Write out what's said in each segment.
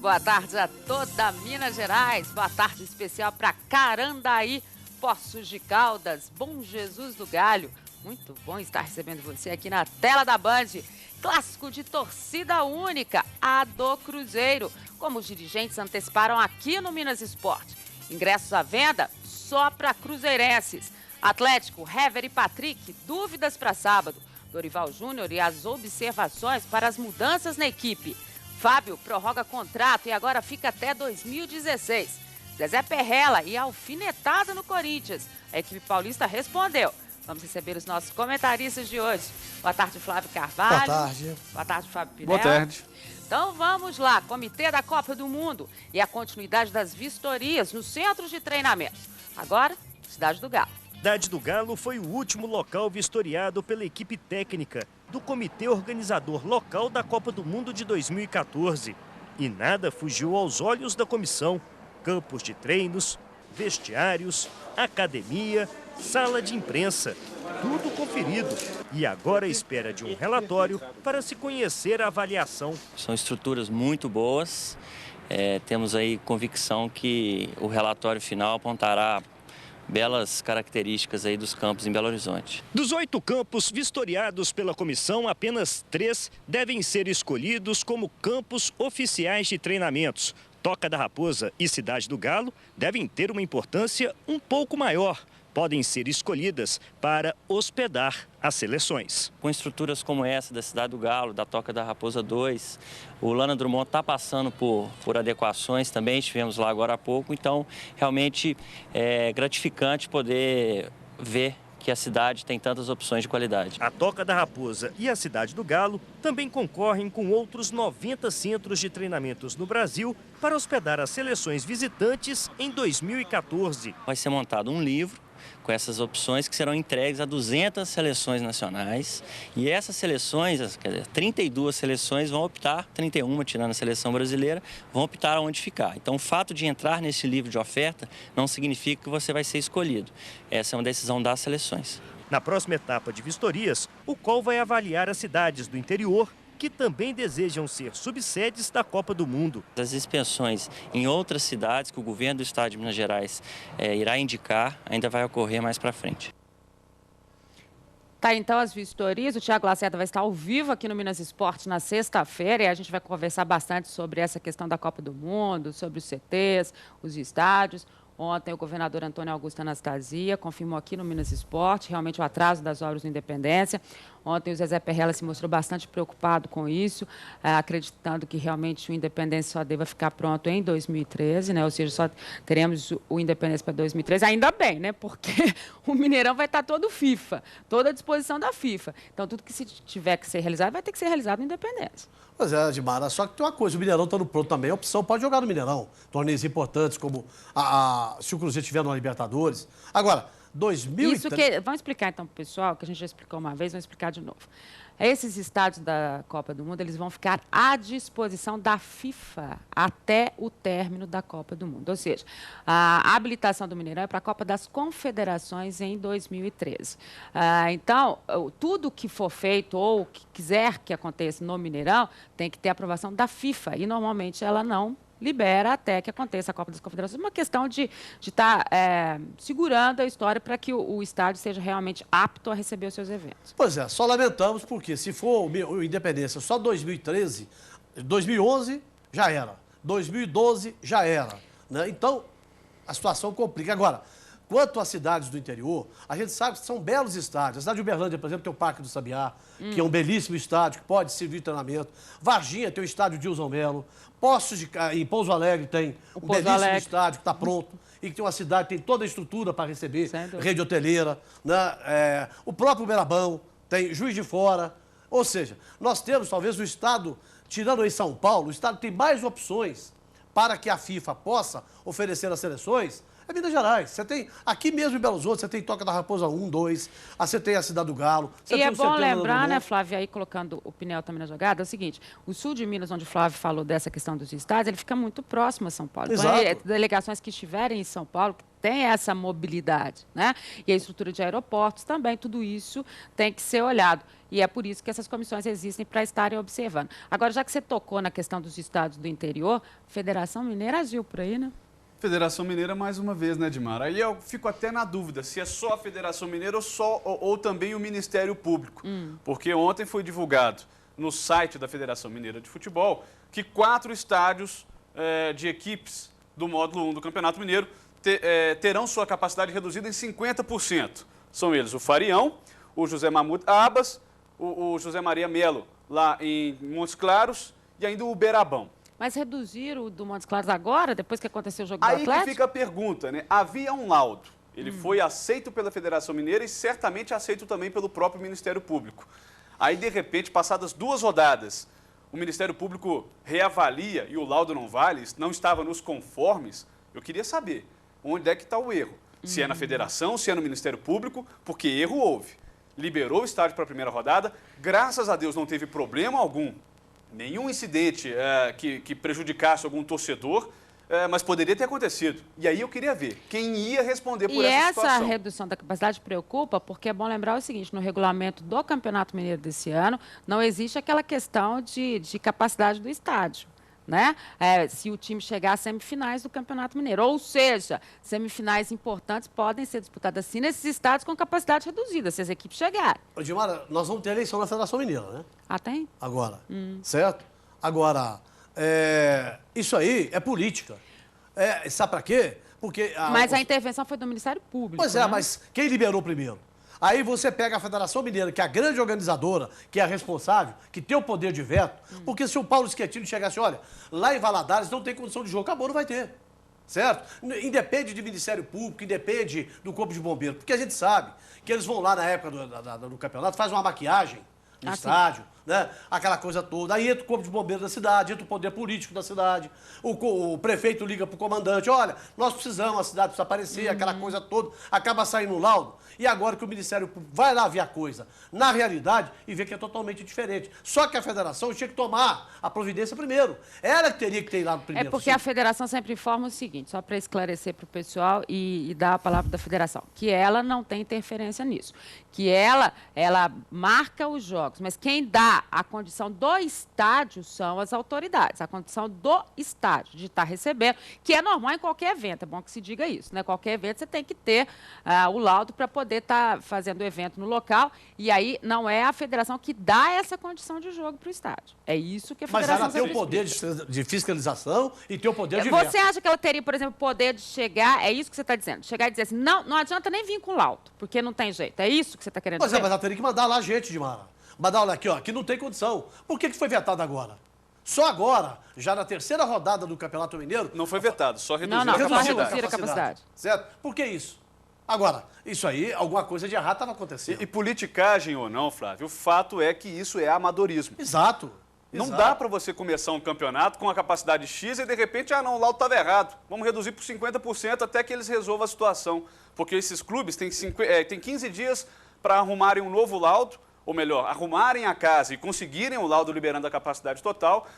boa tarde a toda Minas Gerais. Boa tarde especial para Carandaí, Poços de Caldas, Bom Jesus do Galho. Muito bom estar recebendo você aqui na tela da Band. Clássico de torcida única, a do Cruzeiro, como os dirigentes anteciparam aqui no Minas Esporte. Ingressos à venda só para cruzeirenses. Atlético, Hever e Patrick, dúvidas para sábado. Dorival Júnior e as observações para as mudanças na equipe. Fábio prorroga contrato e agora fica até 2016. Zezé Perrella e alfinetada no Corinthians. A equipe paulista respondeu. Vamos receber os nossos comentaristas de hoje. Boa tarde, Flávio Carvalho. Boa tarde. Boa tarde, Fábio Pinel. Boa tarde. Então vamos lá, Comitê da Copa do Mundo e a continuidade das vistorias nos centros de treinamento. Agora, Cidade do Galo. Cidade do Galo foi o último local vistoriado pela equipe técnica do Comitê Organizador Local da Copa do Mundo de 2014. E nada fugiu aos olhos da comissão. Campos de treinos, vestiários, academia, sala de imprensa, tudo conferido. E agora espera de um relatório para se conhecer a avaliação. São estruturas muito boas. Temos aí convicção que o relatório final apontará belas características aí dos campos em Belo Horizonte. Dos 8 campos vistoriados pela comissão, apenas 3 devem ser escolhidos como campos oficiais de treinamentos. Toca da Raposa e Cidade do Galo devem ter uma importância um pouco maior. Podem ser escolhidas para hospedar as seleções. Com estruturas como essa da Cidade do Galo, da Toca da Raposa 2, o Lana Drummond está passando por adequações também, estivemos lá agora há pouco, então realmente é gratificante poder ver que a cidade tem tantas opções de qualidade. A Toca da Raposa e a Cidade do Galo também concorrem com outros 90 centros de treinamentos no Brasil para hospedar as seleções visitantes em 2014. Vai ser montado um livro com essas opções que serão entregues a 200 seleções nacionais. E essas seleções, quer dizer, 32 seleções vão optar, 31 tirando a seleção brasileira, vão optar onde ficar. Então o fato de entrar nesse livro de oferta não significa que você vai ser escolhido. Essa é uma decisão das seleções. Na próxima etapa de vistorias, o COL vai avaliar as cidades do interior que também desejam ser subsedes da Copa do Mundo. As inspeções em outras cidades que o governo do estado de Minas Gerais irá indicar ainda vai ocorrer mais para frente. Tá, então as vistorias, o Thiago Lacerda vai estar ao vivo aqui no Minas Esporte na sexta-feira e a gente vai conversar bastante sobre essa questão da Copa do Mundo, sobre os CTs, os estádios. Ontem o governador Antônio Augusto Anastasia confirmou aqui no Minas Esporte realmente o atraso das obras do Independência. Ontem o Zezé Perrella se mostrou bastante preocupado com isso, acreditando que realmente o Independência só deva ficar pronto em 2013, né? Ou seja, só teremos o Independência para 2013. Ainda bem, né? Porque o Mineirão vai estar todo FIFA, toda à disposição da FIFA. Então, tudo que se tiver que ser realizado vai ter que ser realizado no Independência. Pois é, Edmara, só que tem uma coisa, o Mineirão estando pronto também, a opção pode jogar no Mineirão. Torneios importantes, como se o Cruzeiro estiver no Libertadores. Agora, 2013... Vamos explicar então para o pessoal, que a gente já explicou uma vez, vamos explicar de novo. Esses estádios da Copa do Mundo, eles vão ficar à disposição da FIFA até o término da Copa do Mundo. Ou seja, a habilitação do Mineirão é para a Copa das Confederações em 2013. Então, tudo que for feito ou que quiser que aconteça no Mineirão tem que ter aprovação da FIFA. E, normalmente, ela não libera até que aconteça a Copa das Confederações. Uma questão de estar segurando a história para que o estádio seja realmente apto a receber os seus eventos. Pois é, só lamentamos porque se for o Independência só 2013, 2011 já era, 2012 já era, né? Então, a situação complica. Agora, quanto às cidades do interior, a gente sabe que são belos estádios. A cidade de Uberlândia, por exemplo, tem o Parque do Sabiá, que é um belíssimo estádio que pode servir de treinamento. Varginha tem o estádio Dilson Melo. Em Pouso Alegre tem um belíssimo estádio que está pronto e que tem uma cidade que tem toda a estrutura para receber rede hoteleira, né? O próprio Uberabão tem Juiz de Fora. Ou seja, nós temos talvez o estado, tirando aí São Paulo, o estado tem mais opções para que a FIFA possa oferecer às seleções. É Minas Gerais. Você tem, aqui mesmo em Belo Horizonte, você tem Toca da Raposa 1, 2, você tem a Cidade do Galo. E é bom lembrar, né, Flávio, aí colocando o Pinel também na jogada, é o seguinte, o sul de Minas, onde o Flávio falou dessa questão dos estádios, ele fica muito próximo a São Paulo. Exato. Então, delegações que estiverem em São Paulo, tem essa mobilidade, né? E a estrutura de aeroportos também, tudo isso tem que ser olhado. E é por isso que essas comissões existem, para estarem observando. Agora, já que você tocou na questão dos estados do interior, Federação Mineira agiu por aí, né? Federação Mineira mais uma vez, né, Dimara? Aí eu fico até na dúvida se é só a Federação Mineira ou também o Ministério Público. Porque ontem foi divulgado no site da Federação Mineira de Futebol que 4 estádios de equipes do módulo 1 do Campeonato Mineiro terão sua capacidade reduzida em 50%. São eles o Farião, o José Mahmoud Abbas, o José Maria Melo, lá em Montes Claros, e ainda o Uberabão. Mas reduziram o do Montes Claros agora, depois que aconteceu o jogo do Aí Atlético? que fica a pergunta, né? Havia um laudo. Ele foi aceito pela Federação Mineira e certamente aceito também pelo próprio Ministério Público. Aí, de repente, passadas 2 rodadas, o Ministério Público reavalia e o laudo não vale, não estava nos conformes. Eu queria saber onde é que está o erro. Se é na Federação, se é no Ministério Público, porque erro houve. Liberou o estádio para a primeira rodada, graças a Deus não teve problema algum, nenhum incidente que prejudicasse algum torcedor, mas poderia ter acontecido. E aí eu queria ver quem ia responder por essa situação. E essa redução da capacidade preocupa, porque é bom lembrar o seguinte, no regulamento do Campeonato Mineiro desse ano, não existe aquela questão de capacidade do estádio, né? Se o time chegar às semifinais do Campeonato Mineiro. Ou seja, semifinais importantes podem ser disputadas assim nesses estádios com capacidade reduzida, se as equipes chegarem. Dimara, nós vamos ter eleição na Federação Mineira, né? Ah, tem? Agora, certo? Agora, isso aí é política. Sabe para quê? Porque Mas a intervenção foi do Ministério Público. Pois né? mas quem liberou primeiro? Aí você pega a Federação Mineira, que é a grande organizadora, que é a responsável, que tem o poder de veto, porque se o Paulo Schettino chegasse, olha, lá em Valadares não tem condição de jogo, acabou, não vai ter. Certo? Independe de Ministério Público, independe do Corpo de Bombeiros, porque a gente sabe que eles vão lá na época do campeonato, fazem uma maquiagem no estádio, né? Aquela coisa toda. Aí entra o Corpo de Bombeiros da cidade, entra o poder político da cidade, o prefeito liga pro comandante, olha, nós precisamos, a cidade precisa aparecer, aquela coisa toda, acaba saindo um laudo. E agora que o Ministério Público vai lá ver a coisa na realidade e ver que é totalmente diferente. Só que a federação tinha que tomar a providência primeiro. Ela que teria que ter ido lá no primeiro. É porque a federação sempre informa o seguinte, só para esclarecer para o pessoal e dar a palavra da federação, que ela não tem interferência nisso. Que ela marca os jogos, mas quem dá a condição do estádio são as autoridades. A condição do estádio, de estar recebendo, que é normal em qualquer evento, é bom que se diga isso, né? Qualquer evento você tem que ter o laudo para poder estar fazendo o evento no local, e aí não é a federação que dá essa condição de jogo para o estádio. É isso que a federação... Mas ela tem o poder de fiscalização e tem o poder de veto. Você acha que ela teria, por exemplo, o poder de chegar, é isso que você está dizendo, chegar e dizer assim, não adianta nem vir com laudo, porque não tem jeito, é isso que você está querendo dizer? Mas ela teria que mandar lá gente, Dimara. Mandar, olha aqui, ó, que não tem condição. Por que foi vetado agora? Só agora, já na terceira rodada do Campeonato Mineiro... Não foi vetado, só reduziram a capacidade. capacidade. Reduzir a capacidade. Certo? Por que isso? Agora, isso aí, alguma coisa de errado estava acontecendo. E politicagem ou não, Flávio, o fato é que isso é amadorismo. Exato. Não dá para você começar um campeonato com a capacidade X e, de repente, não, o laudo estava errado. Vamos reduzir por 50% até que eles resolvam a situação. Porque esses clubes têm 15 dias para arrumarem um novo laudo, ou melhor, arrumarem a casa e conseguirem o laudo liberando a capacidade total.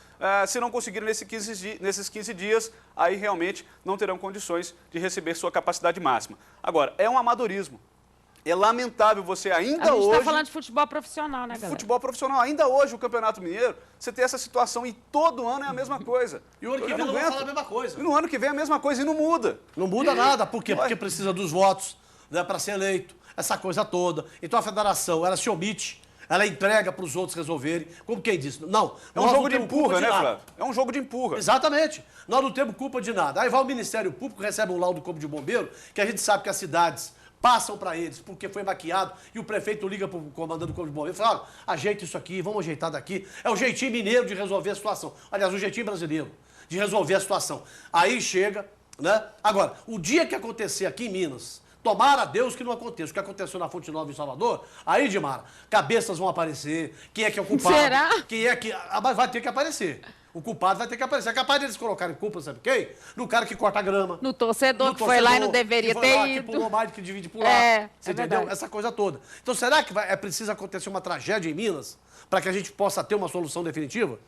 Se não conseguirem nesses 15 dias, aí realmente não terão condições de receber sua capacidade máxima. Agora, é um amadorismo. É lamentável você ainda hoje... A gente está falando de futebol profissional, né, galera? Futebol profissional. Ainda hoje, o Campeonato Mineiro, você tem essa situação e todo ano é a mesma coisa. E o ano que vem não vai falar a mesma coisa. E no ano que vem é a mesma coisa e não muda. Não muda nada. Por quê? Porque precisa dos votos, né, para ser eleito, essa coisa toda. Então a federação, ela se omite, ela entrega para os outros resolverem. Como quem disse? Não. É um jogo de empurra, né, Flávio? É um jogo de empurra. Exatamente. Nós não temos culpa de nada. Aí vai o Ministério Público, recebe um laudo do Corpo de Bombeiro, que a gente sabe que as cidades passam para eles, porque foi maquiado, e o prefeito liga para o comandante do Corpo de Bombeiros e fala, ajeita isso aqui, vamos ajeitar daqui. É o jeitinho mineiro de resolver a situação. Aliás, o jeitinho brasileiro de resolver a situação. Aí chega, né? Agora, o dia que acontecer aqui em Minas, tomara a Deus que não aconteça. O que aconteceu na Fonte Nova em Salvador, aí, Dimara, cabeças vão aparecer, quem é que é o culpado? Será? Quem é que... Mas vai ter que aparecer. O culpado vai ter que aparecer. É capaz deles colocarem culpa, sabe quem? No cara que corta a grama. No torcedor que foi lá e não deveria ter ido. Que pulou mais, que divide por lá. Você entendeu? Verdade. Essa coisa toda. Então, será que é preciso acontecer uma tragédia em Minas para que a gente possa ter uma solução definitiva?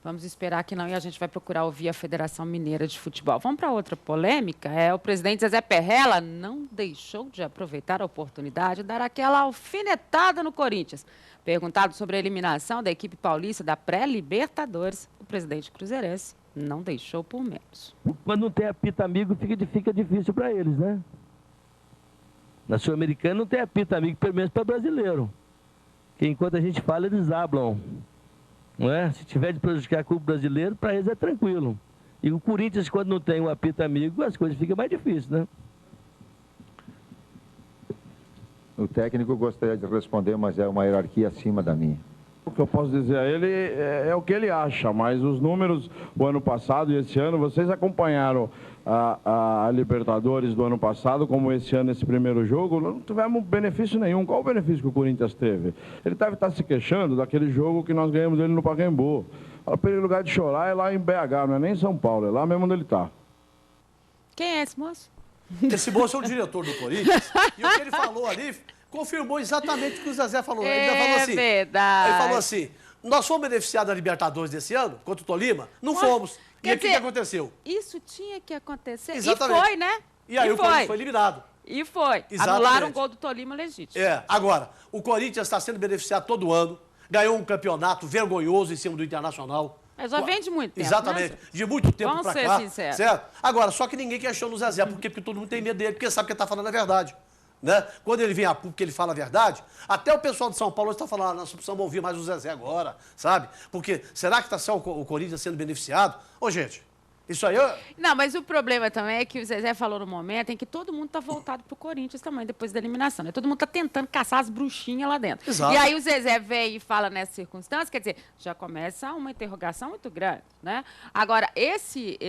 Vamos esperar que não e a gente vai procurar ouvir a Federação Mineira de Futebol. Vamos para outra polêmica. O presidente Zezé Perrella não deixou de aproveitar a oportunidade de dar aquela alfinetada no Corinthians. Perguntado sobre a eliminação da equipe paulista da pré-Libertadores, o presidente cruzeirense não deixou por menos. Quando não tem apito amigo, fica difícil para eles, né? Na Sul-Americana não tem apito amigo, pelo menos para brasileiro. Que enquanto a gente fala, eles hablam. Não é? Se tiver de prejudicar o clube brasileiro, para eles é tranquilo. E o Corinthians, quando não tem um apito amigo, as coisas ficam mais difíceis, né? O técnico gostaria de responder, mas é uma hierarquia acima da minha. O que eu posso dizer a ele é o que ele acha, mas os números do ano passado e esse ano, vocês acompanharam a Libertadores do ano passado, como esse ano, esse primeiro jogo, não tivemos benefício nenhum. Qual o benefício que o Corinthians teve? Ele deve estar se queixando daquele jogo que nós ganhamos dele no Pacaembu. Para ele, lugar de chorar é lá em BH, não é nem em São Paulo, é lá mesmo onde ele está. Quem é esse moço? Esse moço é o diretor do Corinthians. E o que ele falou ali confirmou exatamente o que o Zezé falou. Ele falou assim, verdade. Ele falou assim, nós fomos beneficiados da Libertadores desse ano, contra o Tolima? Não fomos. E aí o que aconteceu? Isso tinha que acontecer. Exatamente. E foi, né? E aí o Corinthians foi eliminado. E foi. Exatamente. Anularam o gol do Tolima legítimo. Agora, o Corinthians está sendo beneficiado todo ano, ganhou um campeonato vergonhoso em cima do Internacional. Mas já vem de muito tempo, exatamente, né? de muito tempo Vamos pra ser cá. sinceros. Certo? Agora, só que ninguém questionou no Zezé, porque todo mundo tem medo dele, porque sabe que ele está falando a verdade. Né? Quando ele vem a público, ele fala a verdade, até o pessoal de São Paulo está falando, nós precisamos ouvir mais o Zezé agora, sabe? Porque será que está só o Corinthians sendo beneficiado? Ô, gente, isso aí... Não, mas o problema também é que o Zezé falou no momento em que todo mundo está voltado pro Corinthians também, depois da eliminação, né? Todo mundo está tentando caçar as bruxinhas lá dentro. Exato. E aí o Zezé vem e fala nessa circunstância, quer dizer, já começa uma interrogação muito grande, né? Agora, esse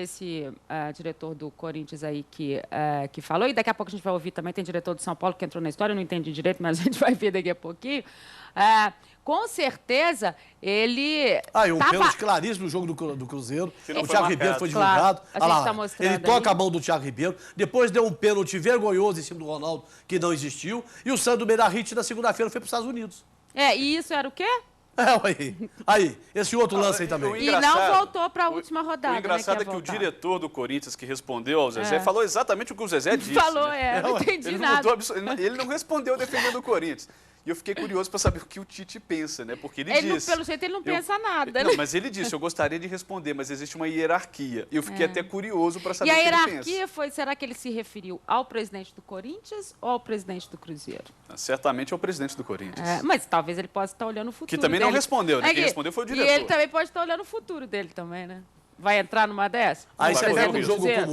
diretor do Corinthians aí que falou, e daqui a pouco a gente vai ouvir também, tem diretor do São Paulo que entrou na história, eu não entendi direito, mas a gente vai ver daqui a pouquinho. Com certeza, ele... E um pênalti claríssimo no jogo do Cruzeiro. O Thiago Ribeiro foi Claro, divulgado. a gente tá mostrando ele toca aí. a mão do Thiago Ribeiro. Depois deu um pênalti vergonhoso em cima do Ronaldo, que não existiu. E o Sandro Meirahit, na segunda-feira, foi para os Estados Unidos. E isso era o quê? Aí, esse outro lance aí também. E não voltou para a última rodada. O engraçado né, é que o diretor do Corinthians que respondeu ao Zezé falou exatamente o que o Zezé disse. Falou, né? não entendi ele nada. Ele não respondeu defendendo o Corinthians. E eu fiquei curioso para saber o que o Tite pensa, né? Porque ele disse... Pelo jeito, ele não pensa nada, Não, né? mas ele disse, eu gostaria de responder, mas existe uma hierarquia. E eu fiquei até curioso para saber E o a que ele pensa. hierarquia foi, será que ele se referiu ao presidente do Corinthians ou ao presidente do Cruzeiro? Certamente é o presidente do Corinthians. Mas talvez ele possa estar olhando o futuro Que também dele. não respondeu, né? Quem respondeu foi o diretor. E ele também pode estar olhando o futuro dele também, né? Vai entrar numa dessa? Aí você pega um do jogo Cruzeiro?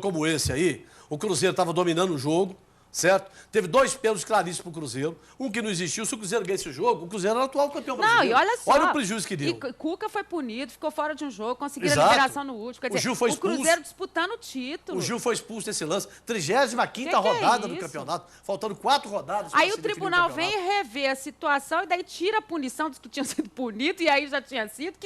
como esse aí, o Cruzeiro estava dominando o jogo, certo? Teve 2 pênaltis claríssimos pro Cruzeiro, um que não existiu. Se o Cruzeiro ganha esse jogo, o Cruzeiro era o atual campeão brasileiro. Não, e olha só. Olha o prejuízo que deu. E Cuca foi punido, ficou fora de um jogo, conseguiram a Exato. liberação no último. Quer dizer, O Gil foi expulso. Cruzeiro disputando o título. O Gil foi expulso nesse lance. 35ª rodada do campeonato, faltando 4 rodadas. Aí o tribunal vem rever a situação e daí tira a punição dos que tinham sido punidos e aí já tinha sido.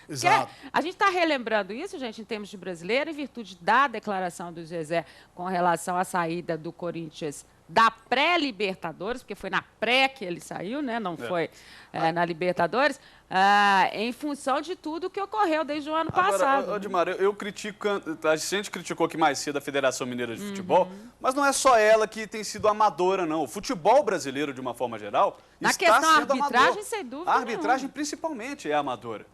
Exato. A gente está relembrando isso, gente, em termos de brasileiro, em virtude da declaração do Zezé com relação à saída do Corinthians da pré-Libertadores, porque foi na pré que ele saiu, né? Não foi na Libertadores, em função de tudo que ocorreu desde o ano passado. Agora, Odmar, eu critico, a gente criticou aqui mais cedo a Federação Mineira de Futebol, mas não é só ela que tem sido amadora, não. O futebol brasileiro, de uma forma geral, na questão da sendo arbitragem, amador. sem dúvida A arbitragem, nenhuma. principalmente, é amadora.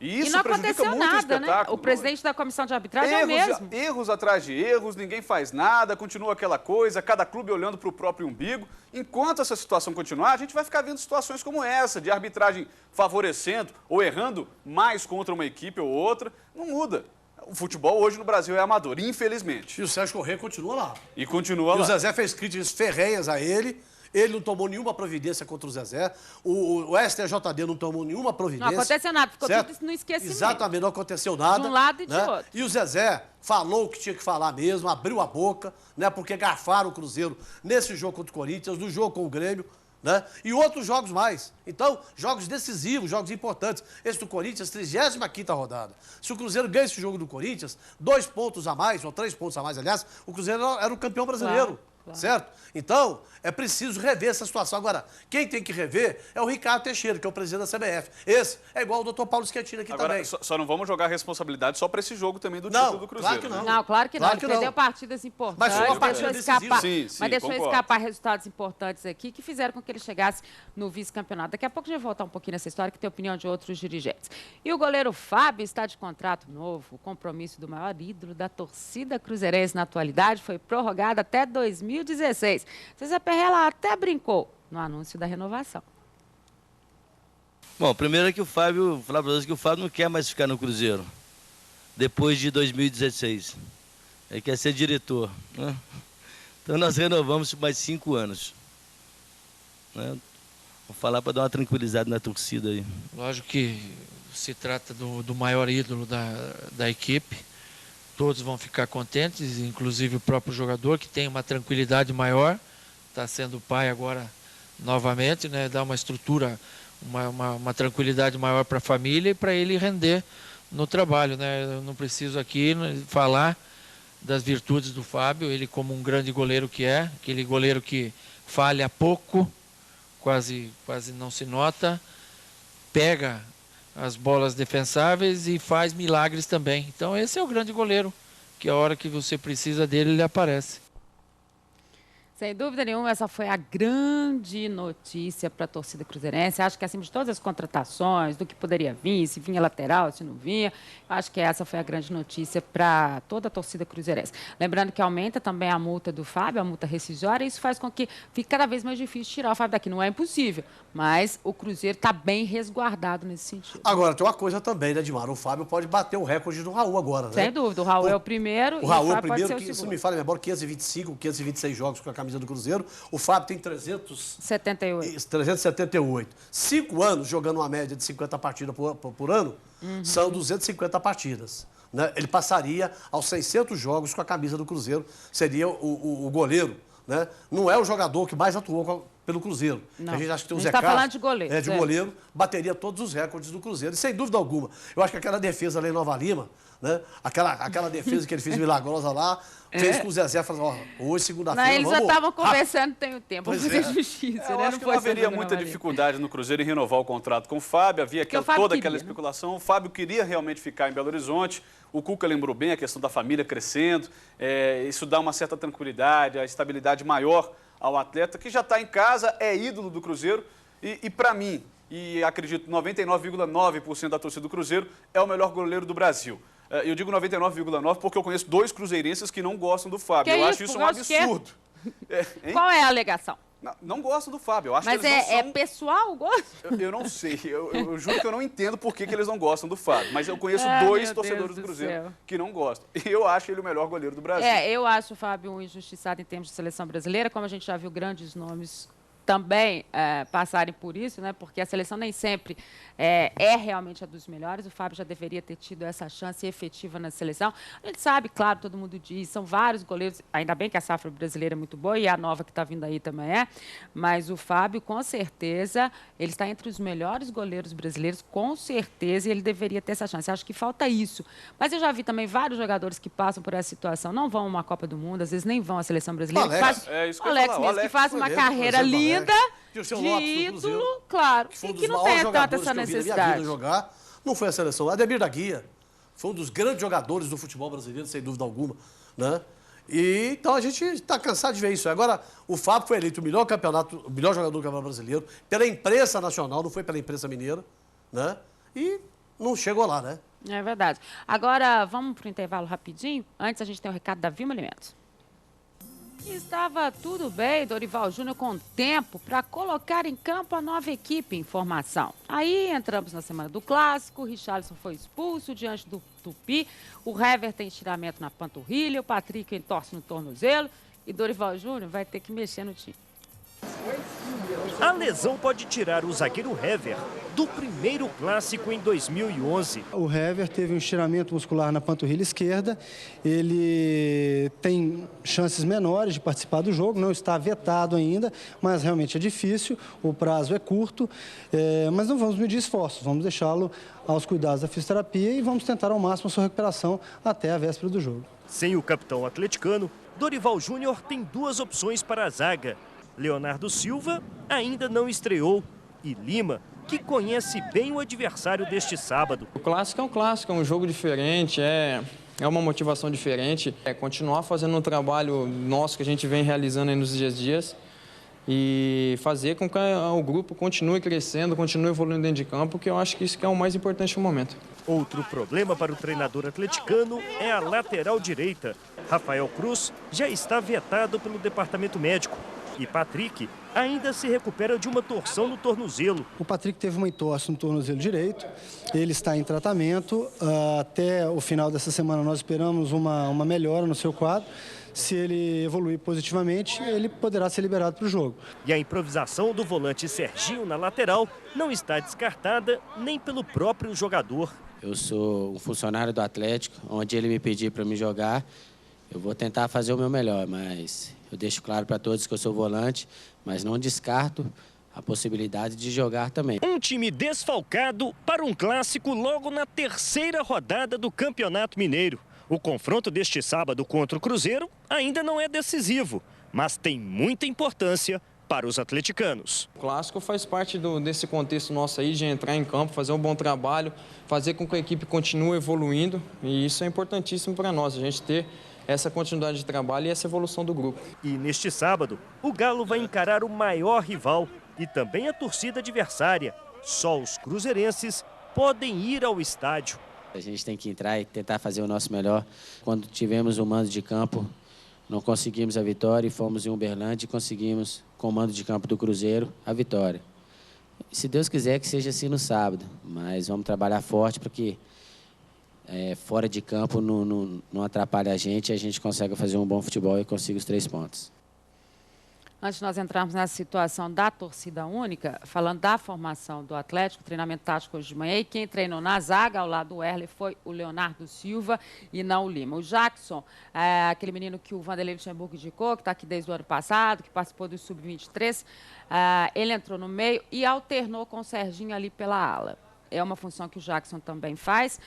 E isso não prejudica aconteceu muito nada, o espetáculo. né? O presidente da comissão de arbitragem é o mesmo. Erros atrás de erros, ninguém faz nada, continua aquela coisa, cada clube olhando para o próprio umbigo. Enquanto essa situação continuar, a gente vai ficar vendo situações como essa, de arbitragem favorecendo ou errando mais contra uma equipe ou outra. Não muda. O futebol hoje no Brasil é amador, infelizmente. E o Sérgio Corrêa continua lá. E continua lá. E o Zezé fez críticas ferrenhas a ele. Ele não tomou nenhuma providência contra o Zezé. O STJD não tomou nenhuma providência. Não aconteceu nada, ficou certo? tudo no esquecimento. Exatamente, não aconteceu nada. De um lado e de né? outro. E o Zezé falou o que tinha que falar mesmo, abriu a boca, né? Porque garfaram o Cruzeiro nesse jogo contra o Corinthians, no jogo com o Grêmio, né? E outros jogos mais. Então, jogos decisivos, jogos importantes. Esse do Corinthians, 35ª rodada. Se o Cruzeiro ganha esse jogo do Corinthians, 2 pontos a mais, ou 3 pontos a mais, aliás, o Cruzeiro era o campeão brasileiro. Claro. certo? Então, é preciso rever essa situação. Agora, quem tem que rever é o Ricardo Teixeira, que é o presidente da CBF. Esse é igual o doutor Paulo Schettino aqui Agora, também. só não vamos jogar a responsabilidade só para esse jogo também do título do Cruzeiro. Claro que não. Não, claro que não. Claro que Ele perdeu não. partidas importantes. Mas foi uma partida decisiva. Sim, deixou concordo. escapar resultados importantes aqui que fizeram com que ele chegasse no vice-campeonato. Daqui a pouco a gente vai voltar um pouquinho nessa história, que tem opinião de outros dirigentes. E o goleiro Fábio está de contrato novo. O compromisso do maior ídolo da torcida cruzeirense na atualidade foi prorrogado até 2016. César Perrella até brincou no anúncio da renovação. Bom, primeiro é que o Fábio, vou falar para vocês que o Fábio não quer mais ficar no Cruzeiro, depois de 2016. Ele quer ser diretor, né? Então nós renovamos por mais 5 anos. Né? Vou falar para dar uma tranquilizada na torcida aí. Lógico que se trata do maior ídolo da equipe. Todos vão ficar contentes, inclusive o próprio jogador, que tem uma tranquilidade maior. Está sendo pai agora novamente, né? Dá uma estrutura, uma tranquilidade maior para a família e para ele render no trabalho, né? Eu não preciso aqui falar das virtudes do Fábio, ele como um grande goleiro que é, aquele goleiro que falha pouco, quase não se nota, pega as bolas defensáveis e faz milagres também. Então esse é o grande goleiro, que a hora que você precisa dele, ele aparece. Sem dúvida nenhuma, essa foi a grande notícia para a torcida cruzeirense. Acho que acima de todas as contratações, do que poderia vir, se vinha lateral, se não vinha, acho que essa foi a grande notícia para toda a torcida cruzeirense. Lembrando que aumenta também a multa do Fábio, a multa rescisória, e isso faz com que fique cada vez mais difícil tirar o Fábio daqui. Não é impossível, mas o Cruzeiro está bem resguardado nesse sentido. Agora, tem uma coisa também, né, Edmar? O Fábio pode bater o recorde do Raul agora, né? Sem dúvida, o Raul é o primeiro. O Raul e é o primeiro, pode ser que, o se segundo. me fala a memória, 526 jogos com a camisa do Cruzeiro. O Fábio tem 378. 5 anos jogando uma média de 50 partidas por ano, são 250 partidas. Né? Ele passaria aos 600 jogos com a camisa do Cruzeiro, seria o goleiro. Né? Não é o jogador que mais atuou pelo Cruzeiro. Não. A gente acha que tem o A Zé gente tá Carlos, falando de goleiro, de goleiro, bateria todos os recordes do Cruzeiro. E sem dúvida alguma, eu acho que aquela defesa lá em Nova Lima, né? aquela defesa que ele fez milagrosa lá, fez com o Zezé, falou, ó, hoje, segunda-feira, Eles já estavam conversando tem o tempo, vamos fazer justiça. Eu né? acho que não haveria muita dificuldade no Cruzeiro em renovar o contrato com o Fábio. Havia o Fábio toda queria, aquela né? especulação. O Fábio queria realmente ficar em Belo Horizonte. O Cuca lembrou bem a questão da família crescendo. Isso dá uma certa tranquilidade, a estabilidade maior ao atleta, que já está em casa, é ídolo do Cruzeiro. E para mim, e acredito 99,9% da torcida do Cruzeiro, é o melhor goleiro do Brasil. Eu digo 99,9% porque eu conheço 2 cruzeirenses que não gostam do Fábio. Eu acho isso um absurdo. Qual é a alegação? Não gosto do Fábio. Eu acho Mas que eles não é são... pessoal o gosto? Eu não sei. Eu juro que eu não entendo por que eles não gostam do Fábio. Mas eu conheço 2 torcedores do Cruzeiro que não gostam. E eu acho ele o melhor goleiro do Brasil. Eu acho o Fábio um injustiçado em termos de seleção brasileira, como a gente já viu grandes nomes também passarem por isso, né? Porque a seleção nem sempre é realmente a dos melhores. O Fábio já deveria ter tido essa chance efetiva na seleção. A gente sabe, claro, todo mundo diz, são vários goleiros, ainda bem que a safra brasileira é muito boa e a nova que está vindo aí também mas o Fábio, com certeza, ele está entre os melhores goleiros brasileiros, com certeza, e ele deveria ter essa chance. Acho que falta isso. Mas eu já vi também vários jogadores que passam por essa situação, não vão a uma Copa do Mundo, às vezes nem vão à seleção brasileira. Que faz uma carreira linda, de ídolo, claro, e que não tem tanta essa necessidade. Jogar, não foi a seleção. Ademir da Guia foi um dos grandes jogadores do futebol brasileiro, sem dúvida alguma. Né? E, então a gente está cansado de ver isso. Agora, o Fábio foi eleito o melhor jogador do Campeonato Brasileiro, pela imprensa nacional, não foi pela imprensa mineira. Né? E não chegou lá, né? É verdade. Agora, vamos para o intervalo rapidinho. Antes, a gente tem o recado da Vilma Alimentos. Estava tudo bem, Dorival Júnior, com tempo para colocar em campo a nova equipe em formação. Aí entramos na semana do Clássico, o Richarlison foi expulso diante do Tupi, o Hever tem estiramento na panturrilha, o Patrick entorce no tornozelo e Dorival Júnior vai ter que mexer no time. A lesão pode tirar o zagueiro Hever do primeiro clássico em 2011. O Hever teve um estiramento muscular na panturrilha esquerda. Ele tem chances menores de participar do jogo, não está vetado ainda, mas realmente é difícil, o prazo é curto. Mas não vamos medir esforços, vamos deixá-lo aos cuidados da fisioterapia e vamos tentar ao máximo a sua recuperação até a véspera do jogo. Sem o capitão atleticano, Dorival Júnior tem 2 opções para a zaga. Leonardo Silva ainda não estreou e Lima, que conhece bem o adversário deste sábado. O clássico é um clássico, é um jogo diferente, é uma motivação diferente. É continuar fazendo um trabalho nosso que a gente vem realizando aí nos dias e fazer com que o grupo continue crescendo, continue evoluindo dentro de campo, que eu acho que isso que é o mais importante no momento. Outro problema para o treinador atleticano é a lateral direita. Rafael Cruz já está vetado pelo departamento médico. E Patrick ainda se recupera de uma torção no tornozelo. O Patrick teve uma entorse no tornozelo direito, ele está em tratamento. Até o final dessa semana nós esperamos uma melhora no seu quadro. Se ele evoluir positivamente, ele poderá ser liberado para o jogo. E a improvisação do volante Serginho na lateral não está descartada nem pelo próprio jogador. Eu sou um funcionário do Atlético, onde ele me pedir para me jogar, eu vou tentar fazer o meu melhor, mas eu deixo claro para todos que eu sou volante, mas não descarto a possibilidade de jogar também. Um time desfalcado para um clássico logo na 3ª rodada do Campeonato Mineiro. O confronto deste sábado contra o Cruzeiro ainda não é decisivo, mas tem muita importância para os atleticanos. O clássico faz parte desse contexto nosso aí de entrar em campo, fazer um bom trabalho, fazer com que a equipe continue evoluindo, e isso é importantíssimo para nós, a gente ter essa continuidade de trabalho e essa evolução do grupo. E neste sábado, o Galo vai encarar o maior rival e também a torcida adversária. Só os cruzeirenses podem ir ao estádio. A gente tem que entrar e tentar fazer o nosso melhor. Quando tivemos o mando de campo, não conseguimos a vitória e fomos em Uberlândia e conseguimos, com o mando de campo do Cruzeiro, a vitória. Se Deus quiser que seja assim no sábado, mas vamos trabalhar forte para que fora de campo não atrapalhe a gente consegue fazer um bom futebol e consiga os 3 pontos. Antes de nós entrarmos nessa situação da torcida única, falando da formação do Atlético, treinamento tático hoje de manhã, e quem treinou na zaga, ao lado do Erle, foi o Leonardo Silva e não o Lima. O Jackson, aquele menino que o Vanderlei Luxemburgo indicou, que está aqui desde o ano passado, que participou do Sub-23, ele entrou no meio e alternou com o Serginho ali pela ala. É uma função que o Jackson também faz,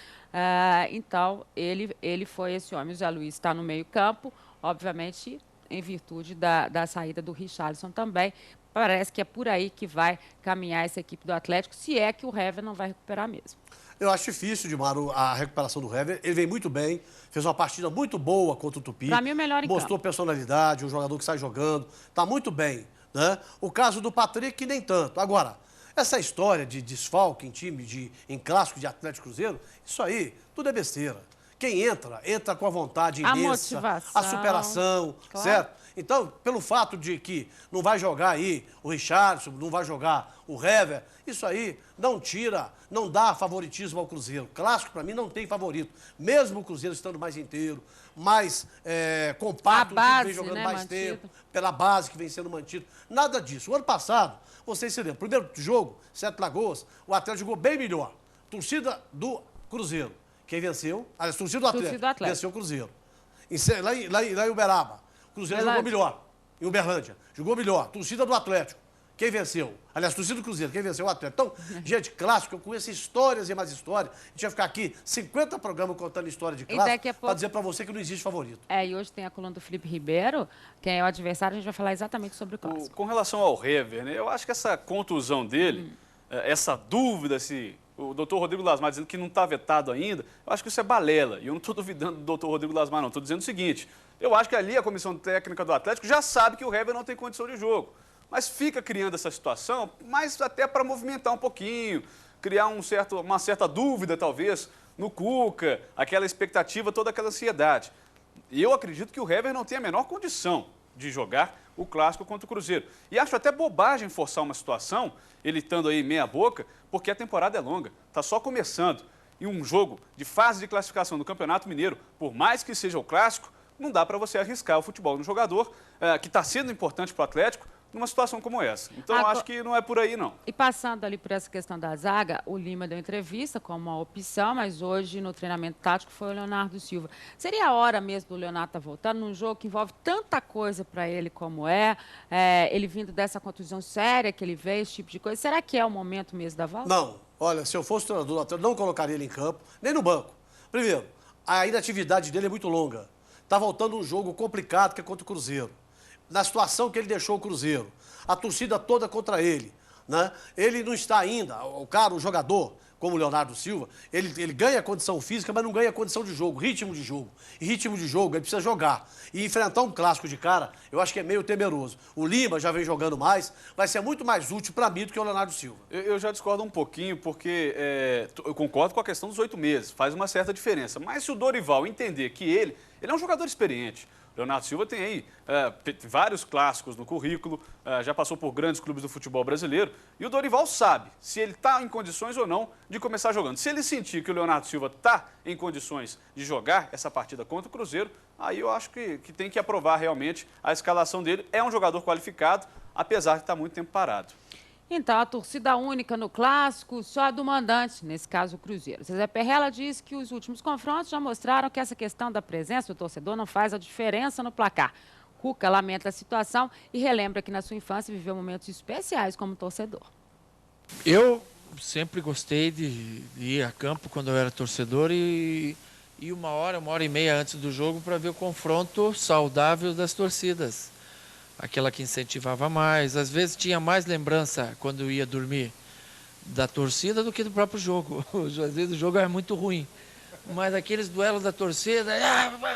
então ele foi esse homem. O Zé Luiz está no meio campo, obviamente em virtude da saída do Richarlison também. Parece que é por aí que vai caminhar essa equipe do Atlético, se é que o Hever não vai recuperar mesmo. Eu acho difícil, Dimaro, a recuperação do Hever. Ele vem muito bem, fez uma partida muito boa contra o Tupi. Para mim, o melhor em mostrou campo. Personalidade, um jogador que sai jogando, está muito bem, né? O caso do Patrick, nem tanto. Agora, essa história de desfalque em time, em clássico de Atlético Cruzeiro, isso aí, tudo é besteira. Quem entra com a vontade imensa, motivação, a superação, claro. certo? Então, pelo fato de que não vai jogar aí o Richarlison, não vai jogar o Hever, isso aí não tira, não dá favoritismo ao Cruzeiro. Clássico, para mim, não tem favorito. Mesmo o Cruzeiro estando mais inteiro, mais compacto, base, o time vem jogando mais tempo, pela base que vem sendo mantido. Nada disso. O ano passado, vocês se lembram, primeiro jogo, Sete Lagoas, o Atlético jogou bem melhor. Torcida do Cruzeiro. Quem venceu? A torcida do Atlético venceu o Cruzeiro. Lá em Uberaba, o Cruzeiro jogou melhor. Em Uberlândia, jogou melhor. Torcida do Atlético. Quem venceu? Aliás, torcida do Cruzeiro. Quem venceu? O Atlético. Então, gente, clássico, eu conheço histórias e mais histórias. A gente vai ficar aqui 50 programas contando história de clássico para dizer para você que não existe favorito. E hoje tem a coluna do Felipe Ribeiro, quem é o adversário, a gente vai falar exatamente sobre o clássico. Com relação ao Hever, né, eu acho que essa contusão dele, essa dúvida se... O doutor Rodrigo Lasmar dizendo que não está vetado ainda, eu acho que isso é balela. E eu não estou duvidando do doutor Rodrigo Lasmar, não. Estou dizendo o seguinte, eu acho que ali a comissão técnica do Atlético já sabe que o Hever não tem condição de jogo. Mas fica criando essa situação, mas até para movimentar um pouquinho, criar uma certa dúvida, talvez, no Cuca, aquela expectativa, toda aquela ansiedade. E eu acredito que o Hever não tem a menor condição de jogar o clássico contra o Cruzeiro. E acho até bobagem forçar uma situação, ele estando aí meia boca, porque a temporada é longa, está só começando. E um jogo de fase de classificação do Campeonato Mineiro, por mais que seja o clássico, não dá para você arriscar o futebol no jogador, que está sendo importante para o Atlético, numa situação como essa. Então, eu acho que não é por aí, não. E passando ali por essa questão da zaga, o Lima deu entrevista como uma opção, mas hoje no treinamento tático foi o Leonardo Silva. Seria a hora mesmo do Leonardo estar voltando num jogo que envolve tanta coisa para ele como ele vindo dessa contusão séria que ele veio, esse tipo de coisa. Será que é o momento mesmo da volta? Não. Olha, se eu fosse treinador do Atlético, não colocaria ele em campo, nem no banco. Primeiro, a inatividade dele é muito longa. Está voltando um jogo complicado que é contra o Cruzeiro. Na situação que ele deixou o Cruzeiro, a torcida toda contra ele, né? Ele não está ainda, o jogador, como o Leonardo Silva, ele ganha condição física, mas não ganha condição de jogo, ritmo de jogo. E ritmo de jogo, ele precisa jogar. E enfrentar um clássico de cara, eu acho que é meio temeroso. O Lima já vem jogando mais, vai ser muito mais útil para mim do que o Leonardo Silva. Eu já discordo um pouquinho, porque eu concordo com a questão dos 8 meses, faz uma certa diferença. Mas se o Dorival entender que ele é um jogador experiente, Leonardo Silva tem aí vários clássicos no currículo, já passou por grandes clubes do futebol brasileiro, e o Dorival sabe se ele está em condições ou não de começar jogando. Se ele sentir que o Leonardo Silva está em condições de jogar essa partida contra o Cruzeiro, aí eu acho que tem que aprovar realmente a escalação dele. É um jogador qualificado, apesar de estar muito tempo parado. Então, a torcida única no clássico, só a do mandante, nesse caso o Cruzeiro. Zezé Perrella diz que os últimos confrontos já mostraram que essa questão da presença do torcedor não faz a diferença no placar. Cuca lamenta a situação e relembra que na sua infância viveu momentos especiais como torcedor. Eu sempre gostei de ir a campo quando eu era torcedor e uma hora e meia antes do jogo para ver o confronto saudável das torcidas. Aquela que incentivava mais, às vezes tinha mais lembrança quando eu ia dormir da torcida do que do próprio jogo. Às vezes o jogo era muito ruim, mas aqueles duelos da torcida,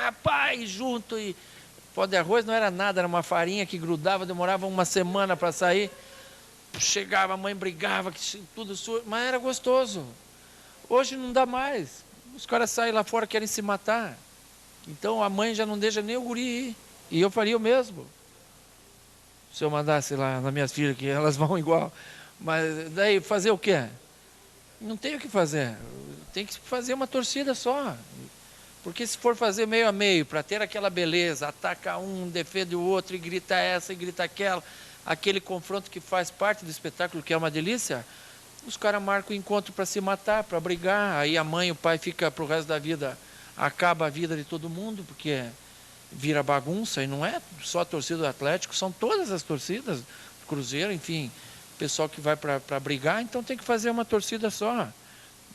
rapaz, junto, e pó de arroz não era nada, era uma farinha que grudava, demorava uma semana para sair, chegava, a mãe brigava, tudo sujo, mas era gostoso. Hoje não dá mais, os caras saem lá fora, querem se matar, então a mãe já não deixa nem o guri ir, e eu faria o mesmo. Se eu mandasse lá nas minhas filhas, que elas vão igual. Mas daí fazer o quê? Não tem o que fazer. Tem que fazer uma torcida só. Porque se for fazer meio a meio, para ter aquela beleza, ataca um, defende o outro, e grita essa e grita aquela, aquele confronto que faz parte do espetáculo, que é uma delícia, os caras marcam o encontro para se matar, para brigar. Aí a mãe e o pai ficam para o resto da vida, acaba a vida de todo mundo, porque vira bagunça, e não é só a torcida do Atlético, são todas as torcidas, Cruzeiro, enfim, pessoal que vai para brigar, então tem que fazer uma torcida só.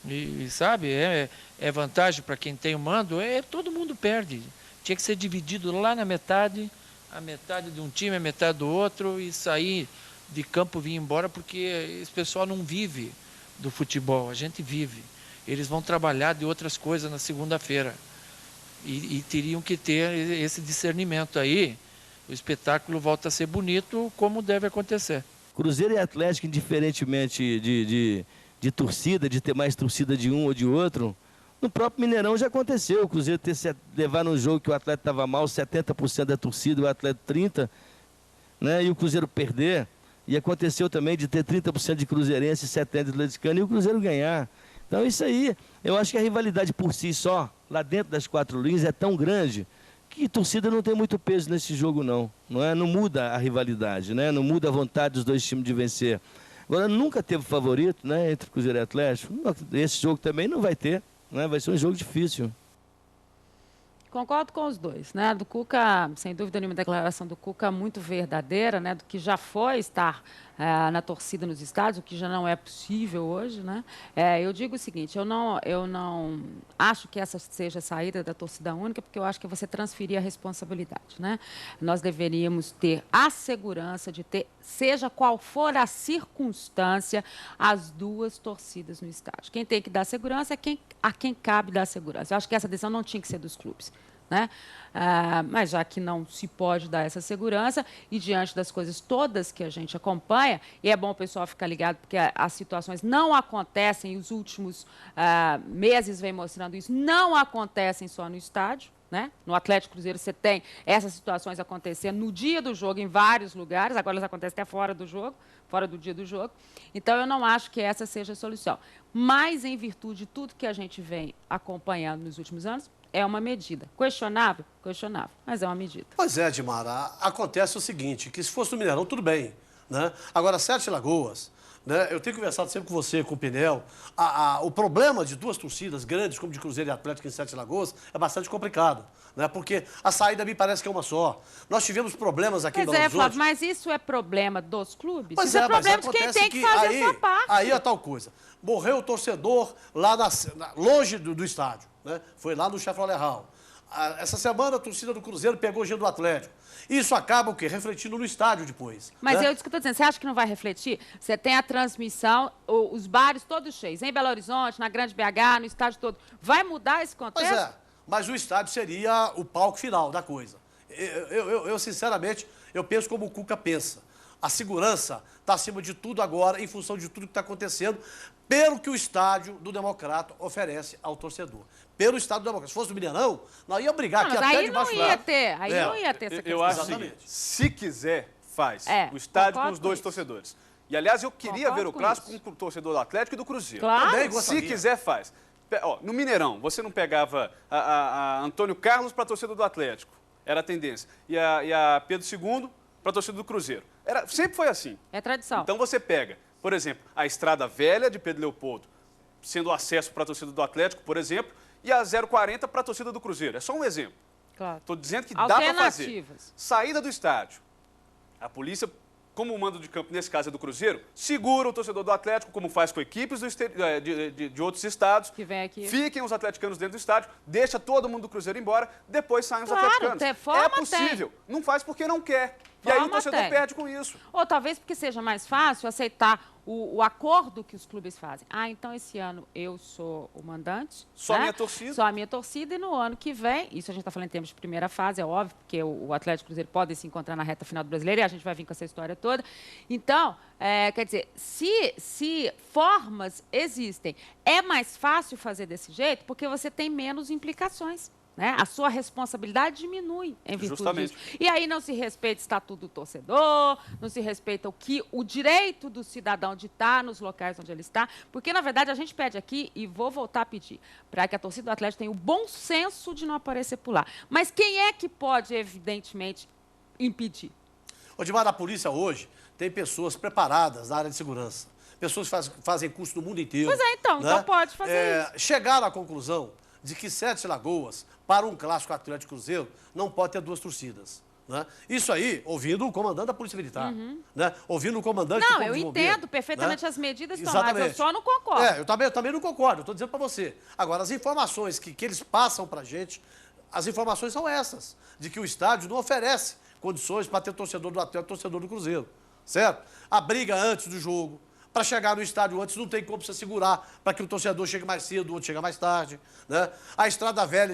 E sabe, é vantagem para quem tem o mando, todo mundo perde. Tinha que ser dividido lá na metade, a metade de um time, a metade do outro, e sair de campo, vir embora, porque esse pessoal não vive do futebol, a gente vive. Eles vão trabalhar de outras coisas na segunda-feira. E teriam que ter esse discernimento aí, o espetáculo volta a ser bonito, como deve acontecer. Cruzeiro e Atlético, indiferentemente de torcida, de ter mais torcida de um ou de outro, no próprio Mineirão já aconteceu. O Cruzeiro levar num jogo que o Atlético estava mal, 70% da torcida, o Atlético 30%, né? E o Cruzeiro perder. E aconteceu também de ter 30% de cruzeirense e 70% de atleticano e o Cruzeiro ganhar. Então isso aí, eu acho que a rivalidade por si só, lá dentro das quatro linhas, é tão grande que torcida não tem muito peso nesse jogo não é? Não muda a rivalidade, né? Não muda a vontade dos dois times de vencer. Agora, nunca teve favorito, né, entre Cruzeiro e Atlético. Esse jogo também não vai ter, né? Vai ser um jogo difícil. Concordo com os dois, né? Do Cuca, sem dúvida nenhuma, declaração do Cuca muito verdadeira, né? Do que já foi estar na torcida nos estádios, o que já não é possível hoje, né? Eu digo o seguinte, eu não acho que essa seja a saída da torcida única, porque eu acho que você transferir a responsabilidade, né? Nós deveríamos ter a segurança de ter, seja qual for a circunstância, as duas torcidas no estádio. Quem tem que dar segurança é a quem cabe dar segurança. Eu acho que essa decisão não tinha que ser dos clubes, né? Mas já que não se pode dar essa segurança e diante das coisas todas que a gente acompanha, e é bom o pessoal ficar ligado porque as situações não acontecem, os últimos meses vem mostrando isso, não acontecem só no estádio, né? No Atlético Cruzeiro você tem essas situações acontecendo no dia do jogo em vários lugares, agora elas acontecem até fora do jogo, fora do dia do jogo. Então, eu não acho que essa seja a solução. Mas, em virtude de tudo que a gente vem acompanhando nos últimos anos, é uma medida. Questionável? Questionável, mas é uma medida. Pois é, Dimara, acontece o seguinte, que se fosse no Mineirão, tudo bem, né? Agora, Sete Lagoas, né? Eu tenho conversado sempre com você, com o Pinel, o problema de duas torcidas grandes, como de Cruzeiro e Atlético em Sete Lagoas, é bastante complicado, né? Porque a saída me parece que é uma só. Nós tivemos problemas aqui em Belo Horizonte. Flávio, mas isso é problema dos clubes? Pois isso é problema mas de quem tem que fazer a sua parte. Aí é tal coisa. Morreu o torcedor lá longe do estádio. né? Foi lá no Chevrolet Hall. Essa semana a torcida do Cruzeiro pegou o giro do Atlético. Isso acaba o quê? Refletindo no estádio depois. Mas né? eu estou dizendo, você acha que não vai refletir? Você tem a transmissão, os bares todos cheios, em Belo Horizonte, na Grande BH, no estádio todo. Vai mudar esse contexto? Pois é, mas o estádio seria o palco final da coisa. Eu sinceramente, eu penso como o Cuca pensa. A segurança está acima de tudo agora, em função de tudo que está acontecendo, pelo que o estádio do Democrata oferece ao torcedor. Pelo estádio do Democrata. Se fosse o Mineirão, nós ia brigar aqui até debaixo do Aí não ia ter essa questão. Eu acho o seguinte, se quiser, faz. O estádio com os dois torcedores. E, aliás, eu queria ver o clássico com o torcedor do Atlético e do Cruzeiro. Claro. Se quiser, faz. No Mineirão, você não pegava a Antônio Carlos para a torcida do Atlético. Era a tendência. E a Pedro II para a torcida do Cruzeiro. Sempre foi assim. É tradição. Então você pega, por exemplo, a Estrada Velha de Pedro Leopoldo, sendo o acesso para a torcida do Atlético, por exemplo, e a 040 para a torcida do Cruzeiro. É só um exemplo. Claro. Estou dizendo que dá para fazer. Saída do estádio. A polícia, como o mando de campo, nesse caso é do Cruzeiro, segura o torcedor do Atlético, como faz com equipes de outros estados. Que vem aqui. Fiquem os atleticanos dentro do estádio, deixa todo mundo do Cruzeiro embora, depois saem os atleticanos. É possível. Não faz porque não quer. E aí o torcedor perde com isso. Ou talvez porque seja mais fácil aceitar o acordo que os clubes fazem. Então esse ano eu sou o mandante. Só a minha torcida. Só a minha torcida, e no ano que vem, isso a gente está falando em termos de primeira fase, é óbvio, porque o Atlético e o Cruzeiro podem se encontrar na reta final do Brasileiro e a gente vai vir com essa história toda. Então, quer dizer, se formas existem, é mais fácil fazer desse jeito porque você tem menos implicações. Né? A sua responsabilidade diminui em virtude disso. E aí não se respeita o estatuto do torcedor, não se respeita o direito do cidadão de estar nos locais onde ele está, porque, na verdade, a gente pede aqui, e vou voltar a pedir, para que a torcida do Atlético tenha o bom senso de não aparecer por lá. Mas quem é que pode, evidentemente, impedir? Odimar, a polícia hoje tem pessoas preparadas na área de segurança. Pessoas que fazem curso no mundo inteiro. Pois é, então pode fazer isso. Chegaram à conclusão de que Sete Lagoas, para um clássico Atlético Cruzeiro, não pode ter duas torcidas. Né? Isso aí, ouvindo o comandante da Polícia Militar. Né? Ouvindo o comandante do Corpo de Bombeiro. Não, eu entendo perfeitamente as medidas tomadas, mas eu só não concordo. Eu também não concordo, eu estou dizendo para você. Agora, as informações que eles passam para a gente, as informações são essas, de que o estádio não oferece condições para ter torcedor do Atlético e torcedor do Cruzeiro. Certo? A briga antes do jogo. Para chegar no estádio antes, não tem como você segurar para que o torcedor chegue mais cedo, o outro chega mais tarde. Né? A Estrada Velha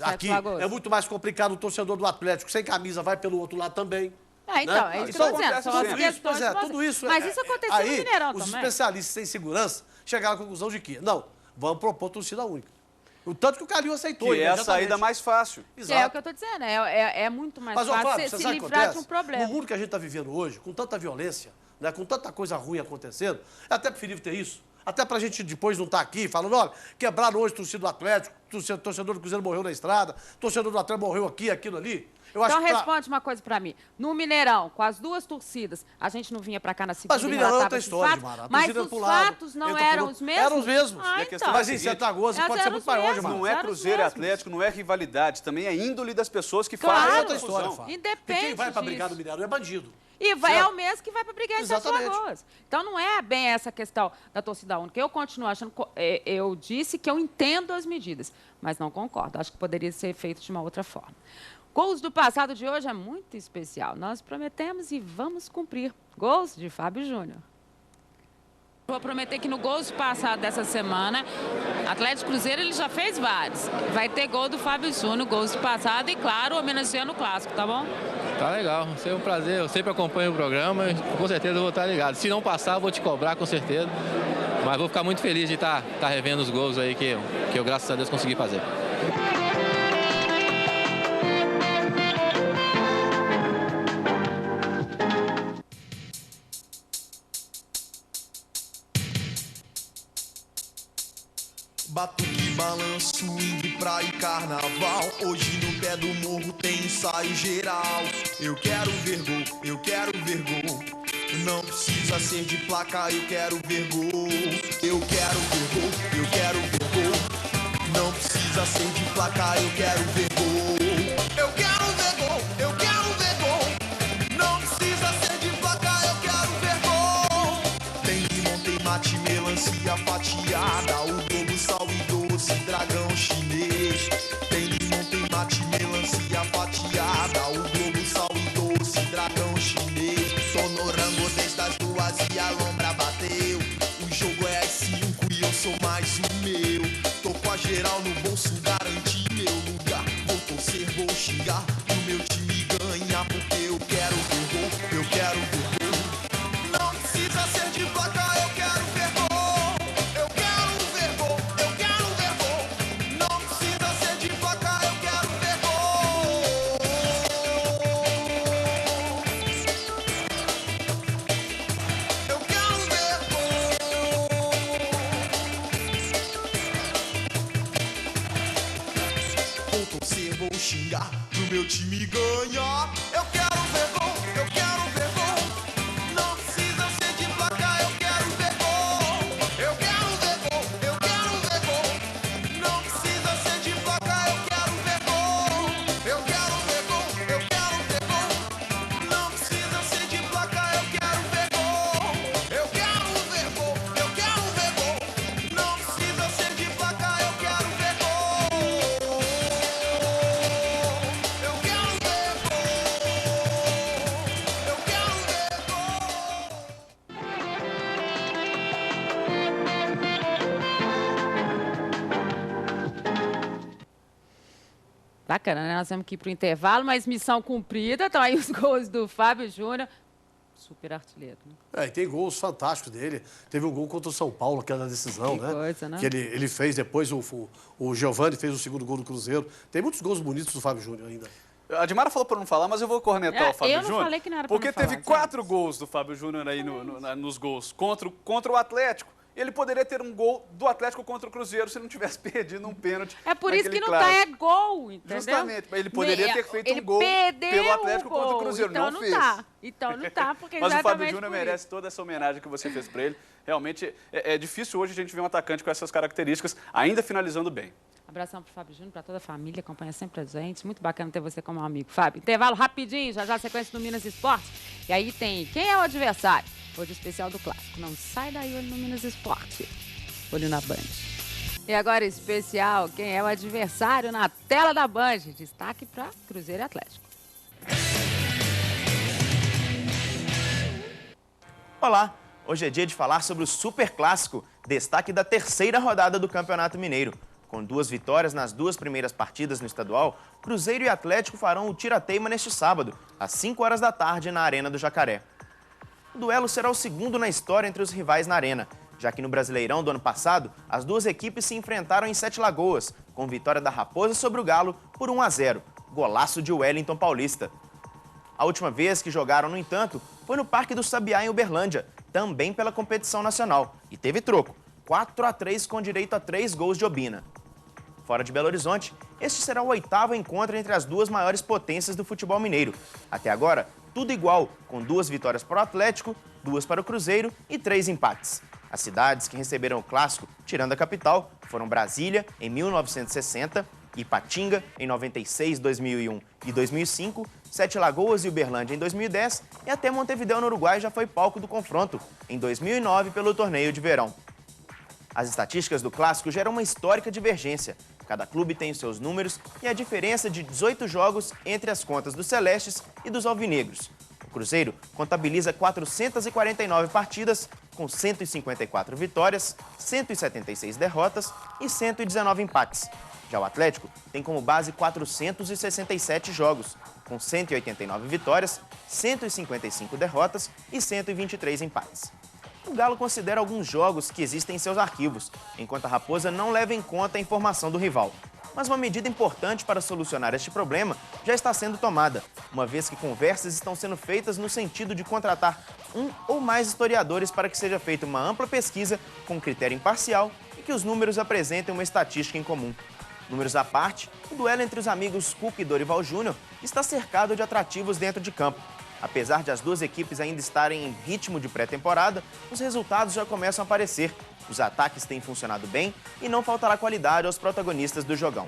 aqui é muito mais complicado. O torcedor do Atlético sem camisa vai pelo outro lado também. Então, é isso que eu estou dizendo. São as questões. Tudo isso. Mas isso aconteceu no Mineirão também. Os especialistas em segurança chegaram à conclusão de que, não, vamos propor torcida única. O tanto que o Calil aceitou. Que é a saída mais fácil. Exato. É o que eu estou dizendo. É muito mais fácil se livrar de um problema. No mundo que a gente está vivendo hoje, com tanta violência, né, com tanta coisa ruim acontecendo, é até preferível ter isso. Até para a gente depois não estar aqui falando, olha, quebraram hoje o torcedor do Atlético, torcedor do Cruzeiro morreu na estrada, torcedor do Atlético morreu aqui, aquilo ali. Então responde uma coisa para mim. No Mineirão, com as duas torcidas, a gente não vinha para cá na segunda. Mas o Mineirão tem história, Mara. Mas os fatos não eram os mesmos? Eram os mesmos. Então. Mas em Sete Lagoas pode ser muito maior, Mara. Não é Cruzeiro e Atlético, não é rivalidade, também é índole das pessoas que fazem outra história, Fábio. Independente quem vai para brigar no Mineirão é bandido. E é o mesmo que vai para brigar em Sete Lagoas. Então não é bem essa questão da torcida única. Eu continuo achando, eu disse que eu entendo as medidas, mas não concordo. Acho que poderia ser feito de uma outra forma. Gols do passado de hoje é muito especial. Nós prometemos e vamos cumprir. Gols de Fábio Júnior. Vou prometer que no Gols do passado dessa semana, Atlético Cruzeiro ele já fez vários. Vai ter gol do Fábio Júnior, Gols do passado e, claro, homenageando o clássico, tá bom? Tá legal, vai ser um prazer. Eu sempre acompanho o programa e com certeza eu vou estar ligado. Se não passar, eu vou te cobrar com certeza. Mas vou ficar muito feliz de estar revendo os gols aí que eu, graças a Deus, consegui fazer. Batuque, balanço, swing, praia e carnaval. Hoje no pé do morro tem ensaio geral. Eu quero ver gol, eu quero ver gol. Não precisa ser de placa, eu quero ver gol. Eu quero ver gol, eu quero ver gol. Não precisa ser de placa, eu quero ver gol. Eu quero ver gol, eu quero ver gol. Não precisa ser de placa, eu quero ver gol. Tem limão, tem mate, melancia fatiada. O globo, sal e doce. xingar pro meu time ganhar. Eu quero ver gol, eu quero ver gol. Não precisa ser de placar, eu quero ver gol. Eu quero ver gol, eu quero ver gol. Não precisa ser de placar, eu quero ver gol. Eu quero ver gol, eu quero ver gol. Não precisa ser de placar, eu quero ver gol. Eu quero ver gol, eu quero ver gol. Não precisa ser de placar, eu quero ver gol. Eu quero ver gol. Eu quero ver gol. Bacana, né? Nós temos que ir para o intervalo, mas missão cumprida. Estão aí os gols do Fábio Júnior. Super artilheiro. Né? E tem gols fantásticos dele. Teve um gol contra o São Paulo, que era a decisão, Que né? coisa, né? Que ele fez depois, o Giovani fez o segundo gol do Cruzeiro. Tem muitos gols bonitos do Fábio Júnior ainda. A Dimara falou para não falar, mas eu vou cornetar o Fábio Júnior. Eu não falei que não era pra porque não falar, teve 4 gols do Fábio Júnior aí nos gols contra o Atlético. Ele poderia ter um gol do Atlético contra o Cruzeiro se não tivesse perdido um pênalti. É por isso que não clássico. tá é gol, entendeu? Justamente, mas ele poderia ter feito ele um gol pelo Atlético o gol, contra o Cruzeiro, então não não fez. Tá. Então não tá, porque mas o Fábio exatamente Júnior por merece isso. toda essa homenagem que você fez para ele. Realmente é difícil hoje a gente ver um atacante com essas características, ainda finalizando bem. Abração pro Fábio Júnior, para toda a família, acompanha sempre a gente. Muito bacana ter você como um amigo. Fábio, intervalo rapidinho, já sequência do Minas Esporte. E aí tem quem é o adversário? Hoje especial do Clássico. Não sai daí, olho no Minas Esporte. Olho na Band. E agora especial, quem é o adversário na tela da Band? Destaque para Cruzeiro e Atlético. Olá, hoje é dia de falar sobre o Super Clássico, destaque da terceira rodada do Campeonato Mineiro. Com 2 vitórias nas 2 primeiras partidas no estadual, Cruzeiro e Atlético farão o tira-teima neste sábado, às 5 horas da tarde, na Arena do Jacaré. O duelo será o segundo na história entre os rivais na Arena, já que no Brasileirão do ano passado, as 2 equipes se enfrentaram em 7 Lagoas, com vitória da Raposa sobre o Galo por 1-0, golaço de Wellington Paulista. A última vez que jogaram, no entanto, foi no Parque do Sabiá, em Uberlândia, também pela competição nacional, e teve troco, 4-3 com direito a 3 gols de Obina. Fora de Belo Horizonte, este será o 8º encontro entre as 2 maiores potências do futebol mineiro. Até agora, tudo igual, com 2 vitórias para o Atlético, 2 para o Cruzeiro e 3 empates. As cidades que receberam o clássico, tirando a capital, foram Brasília, em 1960, Ipatinga, em 96, 2001 e 2005, 7 Lagoas e Uberlândia, em 2010, e até Montevidéu, no Uruguai, já foi palco do confronto, em 2009, pelo torneio de verão. As estatísticas do clássico geram uma histórica divergência. Cada clube tem os seus números e a diferença de 18 jogos entre as contas dos celestes e dos alvinegros. O Cruzeiro contabiliza 449 partidas, com 154 vitórias, 176 derrotas e 119 empates. Já o Atlético tem como base 467 jogos, com 189 vitórias, 155 derrotas e 123 empates. O Galo considera alguns jogos que existem em seus arquivos, enquanto a Raposa não leva em conta a informação do rival. Mas uma medida importante para solucionar este problema já está sendo tomada, uma vez que conversas estão sendo feitas no sentido de contratar um ou mais historiadores para que seja feita uma ampla pesquisa com critério imparcial e que os números apresentem uma estatística em comum. Números à parte, o duelo entre os amigos Cuca e Dorival Júnior está cercado de atrativos dentro de campo. Apesar de as 2 equipes ainda estarem em ritmo de pré-temporada, os resultados já começam a aparecer. Os ataques têm funcionado bem e não faltará qualidade aos protagonistas do jogão.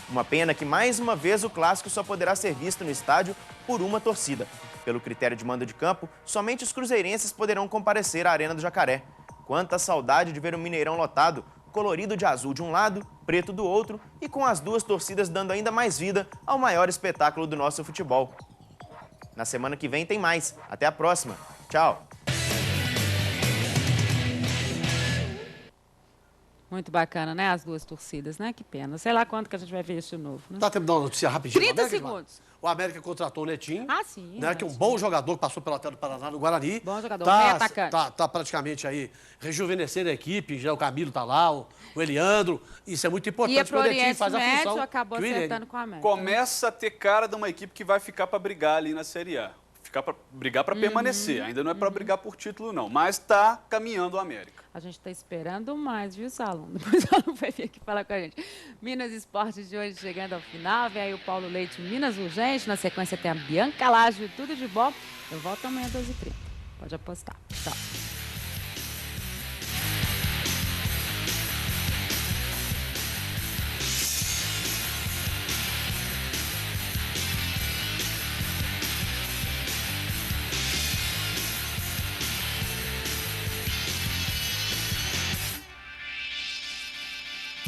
Uma pena que, mais uma vez, o clássico só poderá ser visto no estádio por uma torcida. Pelo critério de mando de campo, somente os cruzeirenses poderão comparecer à Arena do Jacaré. Quanta saudade de ver o Mineirão lotado, colorido de azul de um lado, preto do outro e com as 2 torcidas dando ainda mais vida ao maior espetáculo do nosso futebol. Na semana que vem tem mais. Até a próxima. Tchau. Muito bacana, né? As 2 torcidas, né? Que pena. Sei lá quando que a gente vai ver isso novo, né? Tá tempo de dar uma notícia rapidinho. 30 segundos. O América contratou o Netinho. Ah, sim. Né, que é um bom jogador que passou pela terra do Paraná, no Guarani. Bom jogador, bem atacante. Tá praticamente aí rejuvenescendo a equipe. Já o Camilo tá lá, o Eliandro. Isso é muito importante. E pro o Netinho Oriente faz a função. Médio acabou acertando com a América. Começa a ter cara de uma equipe que vai ficar para brigar ali na Série A. brigar para permanecer. Ainda não é para brigar por título, não. Mas está caminhando o América. A gente está esperando mais, viu, Salom? Depois o Salom vai vir aqui falar com a gente. Minas Esportes de hoje chegando ao final. Vem aí o Paulo Leite, Minas Urgente. Na sequência tem a Bianca Laje, tudo de bom. Eu volto amanhã às 12h30. Pode apostar. Tchau.